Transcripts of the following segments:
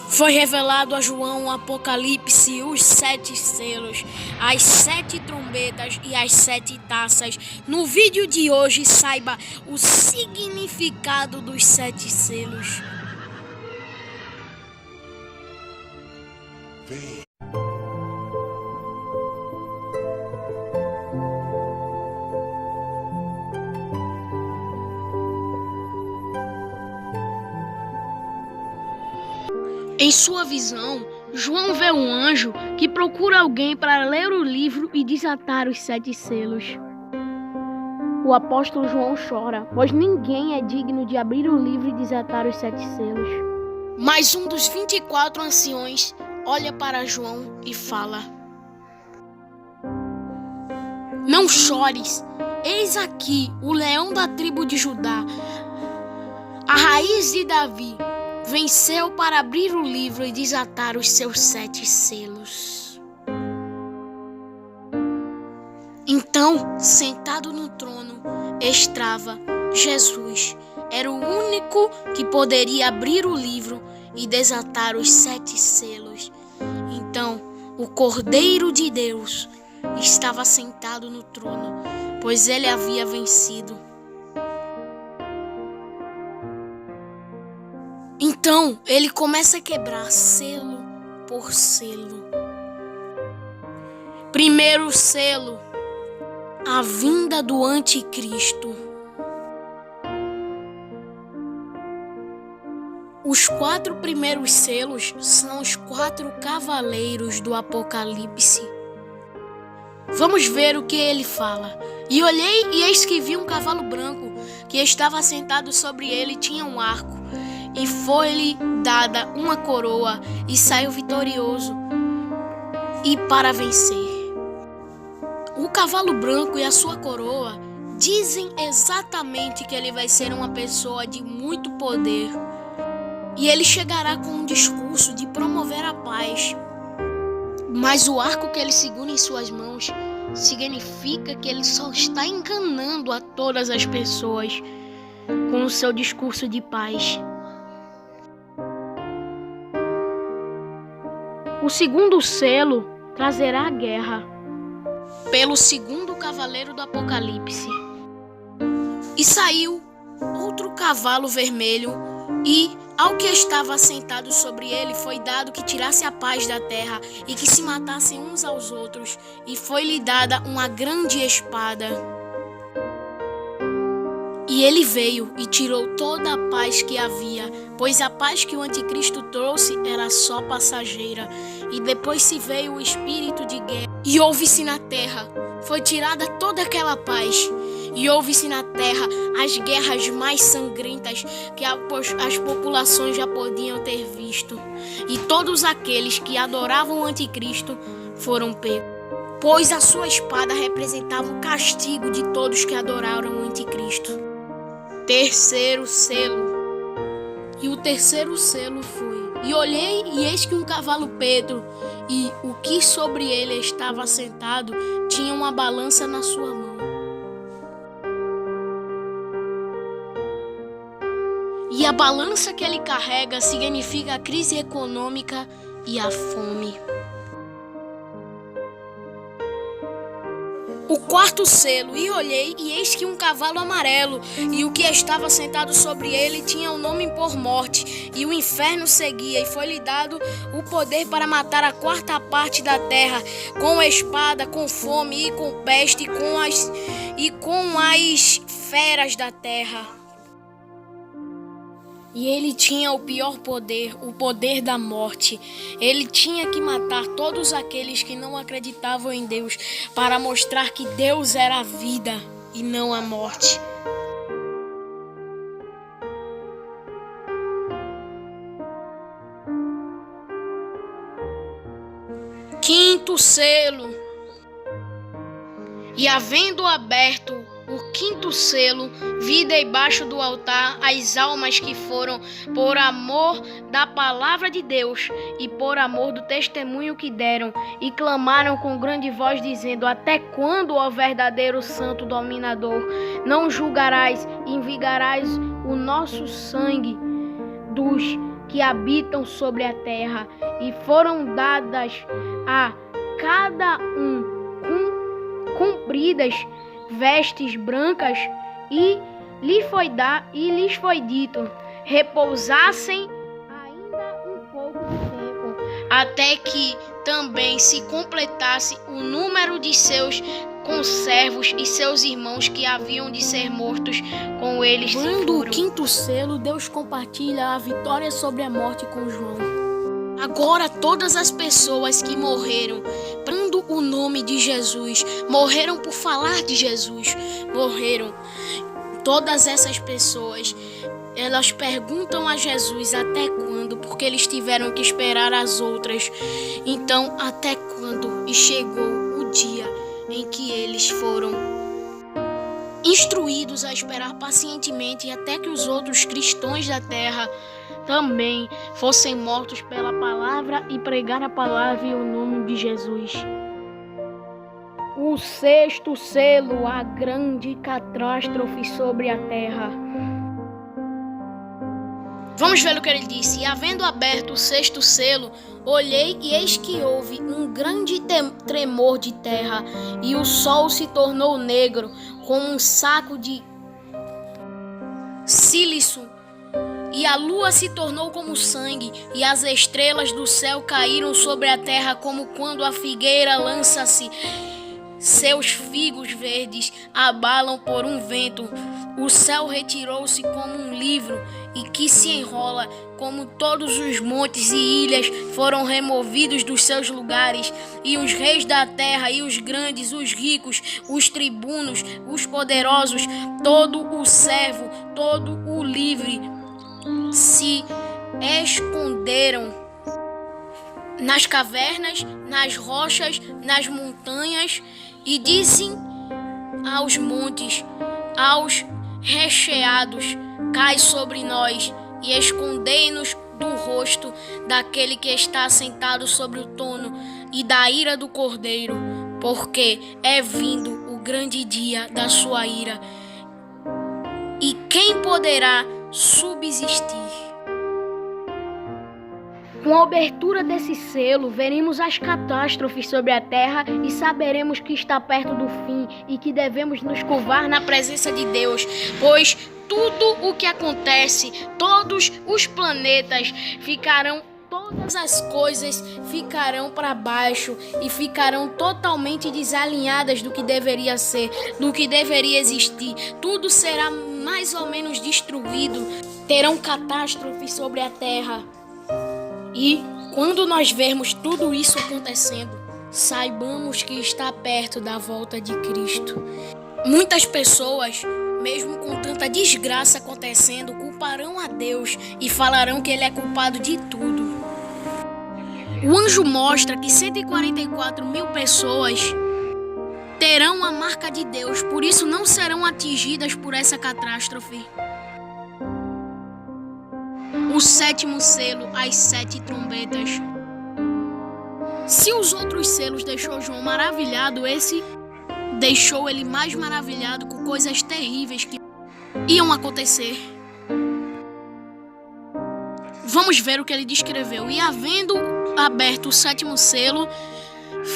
Foi revelado a João o Apocalipse, os 7 selos, as 7 trombetas e as 7 taças. No vídeo de hoje, saiba o significado dos 7 selos. Vem. Em sua visão, João vê um anjo que procura alguém para ler o livro e desatar os 7 selos. O apóstolo João chora, pois ninguém é digno de abrir o livro e desatar os 7 selos. Mas um dos 24 anciões olha para João e fala: "Não chores, eis aqui o leão da tribo de Judá, a raiz de Davi. Venceu para abrir o livro e desatar os seus 7 selos." Então, sentado no trono, estava Jesus. Era o único que poderia abrir o livro e desatar os 7 selos. Então, o Cordeiro de Deus estava sentado no trono, pois ele havia vencido. Então, ele começa a quebrar selo por selo. Primeiro selo, a vinda do anticristo. Os 4 primeiros selos são os 4 cavaleiros do Apocalipse. Vamos ver o que ele fala. "E olhei, e eis que vi um cavalo branco, que estava sentado sobre ele, tinha um arco. E foi-lhe dada uma coroa, e saiu vitorioso e para vencer." O cavalo branco e a sua coroa dizem exatamente que ele vai ser uma pessoa de muito poder. E ele chegará com um discurso de promover a paz. Mas o arco que ele segura em suas mãos significa que ele só está enganando a todas as pessoas com o seu discurso de paz. O segundo selo trazerá a guerra pelo segundo cavaleiro do Apocalipse. E saiu outro cavalo vermelho, e ao que estava sentado sobre ele foi dado que tirasse a paz da terra e que se matassem uns aos outros, e foi-lhe dada uma grande espada. E ele veio e tirou toda a paz que havia, pois a paz que o anticristo trouxe era só passageira. E depois se veio o espírito de guerra, e houve-se na terra, foi tirada toda aquela paz, e houve-se na terra as guerras mais sangrentas que as populações já podiam ter visto. E todos aqueles que adoravam o anticristo foram pegos, pois a sua espada representava o castigo de todos que adoraram o anticristo. Terceiro selo. E o terceiro selo foi: "E olhei, e eis que um cavalo preto, e o que sobre ele estava sentado tinha uma balança na sua mão. E a balança que ele carrega significa a crise econômica e a fome." O quarto selo: "E olhei, e eis que um cavalo amarelo, e o que estava sentado sobre ele tinha um nome por morte, e o inferno seguia, e foi-lhe dado o poder para matar a 4ª parte da terra, com espada, com fome e com peste, e com as feras da terra." E ele tinha o pior poder, o poder da morte. Ele tinha que matar todos aqueles que não acreditavam em Deus, para mostrar que Deus era a vida e não a morte. Quinto selo. "E havendo aberto o 5º selo, vi debaixo do altar as almas que foram por amor da palavra de Deus e por amor do testemunho que deram, e clamaram com grande voz, dizendo: Até quando, ó verdadeiro santo dominador, não julgarás e vingarás o nosso sangue dos que habitam sobre a terra, e foram dadas a cada um compridas vestes brancas, e lhes foi dito: repousassem ainda um pouco de tempo, até que também se completasse o número de seus conservos e seus irmãos que haviam de ser mortos com eles. Quando o quinto selo, Deus compartilha a vitória sobre a morte com João. Agora todas as pessoas que morreram prando o nome de Jesus, morreram por falar de Jesus, morreram. Todas essas pessoas, elas perguntam a Jesus até quando, porque eles tiveram que esperar as outras. Então, até quando? E chegou o dia em que eles foram instruídos a esperar pacientemente até que os outros cristãos da terra também fossem mortos pela palavra e pregar a palavra e o nome de Jesus. O sexto selo, a grande catástrofe sobre a terra. Vamos ver o que ele disse. E havendo aberto o sexto selo, olhei e eis que houve um grande tremor de terra, e o sol se tornou negro, como um saco de sílice, e a lua se tornou como sangue, e as estrelas do céu caíram sobre a terra, como quando a figueira lança-se seus figos verdes, abalam por um vento. O céu retirou-se como um livro e que se enrola, como todos os montes e ilhas foram removidos dos seus lugares, e os reis da terra, e os grandes, os ricos, os tribunos, os poderosos, todo o servo, todo o livre, se esconderam nas cavernas, nas rochas, nas montanhas, e dizem aos montes, aos recheados: cai sobre nós e escondei-nos do rosto daquele que está sentado sobre o trono e da ira do Cordeiro, porque é vindo o grande dia da sua ira. E quem poderá subsistir? Com a abertura desse selo, veremos as catástrofes sobre a terra e saberemos que está perto do fim e que devemos nos curvar na presença de Deus, pois tudo o que acontece, todos os planetas ficarão, todas as coisas ficarão para baixo e ficarão totalmente desalinhadas do que deveria ser, do que deveria existir. Tudo será mais ou menos destruído, terão catástrofes sobre a terra. E quando nós vermos tudo isso acontecendo, saibamos que está perto da volta de Cristo. Muitas pessoas, mesmo com tanta desgraça acontecendo, culparão a Deus e falarão que Ele é culpado de tudo. O anjo mostra que 144 mil pessoas terão a marca de Deus, por isso não serão atingidas por essa catástrofe. O sétimo selo, as 7 trombetas. Se os outros selos deixou João maravilhado, esse deixou ele mais maravilhado com coisas terríveis que iam acontecer. Vamos ver o que ele descreveu. E havendo aberto o sétimo selo,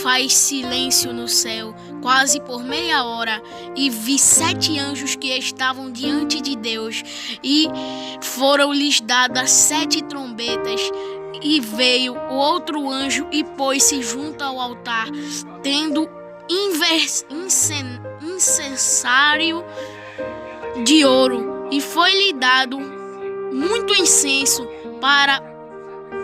faz silêncio no céu, quase por meia hora, e vi 7 anjos que estavam diante de Deus, e foram-lhes dadas 7 trombetas. E veio o outro anjo e pôs-se junto ao altar, tendo incensário de ouro, e foi-lhe dado muito incenso para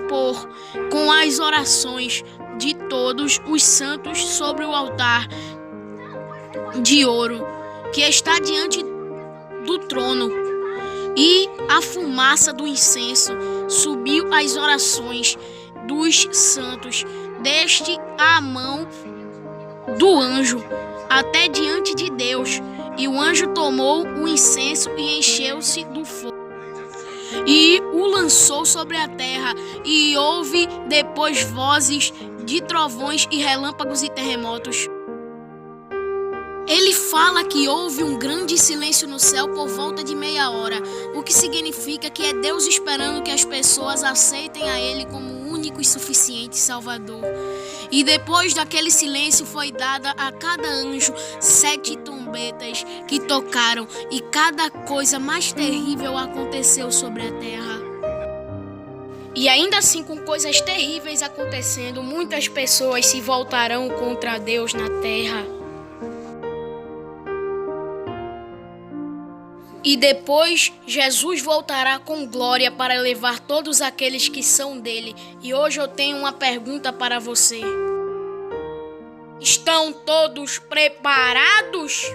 pôr com as orações de todos os santos sobre o altar de ouro que está diante do trono. E a fumaça do incenso subiu às orações dos santos, desde a mão do anjo até diante de Deus. E o anjo tomou o incenso e encheu-se do fogo, e o lançou sobre a terra, e houve depois vozes de trovões e relâmpagos e terremotos. Ele fala que houve um grande silêncio no céu por volta de meia hora, o que significa que é Deus esperando que as pessoas aceitem a Ele como o único e suficiente Salvador. E depois daquele silêncio foi dada a cada anjo 7 trombetas que tocaram, e cada coisa mais terrível aconteceu sobre a terra. E ainda assim, com coisas terríveis acontecendo, muitas pessoas se voltarão contra Deus na terra. E depois, Jesus voltará com glória para levar todos aqueles que são dele. E hoje eu tenho uma pergunta para você. Estão todos preparados?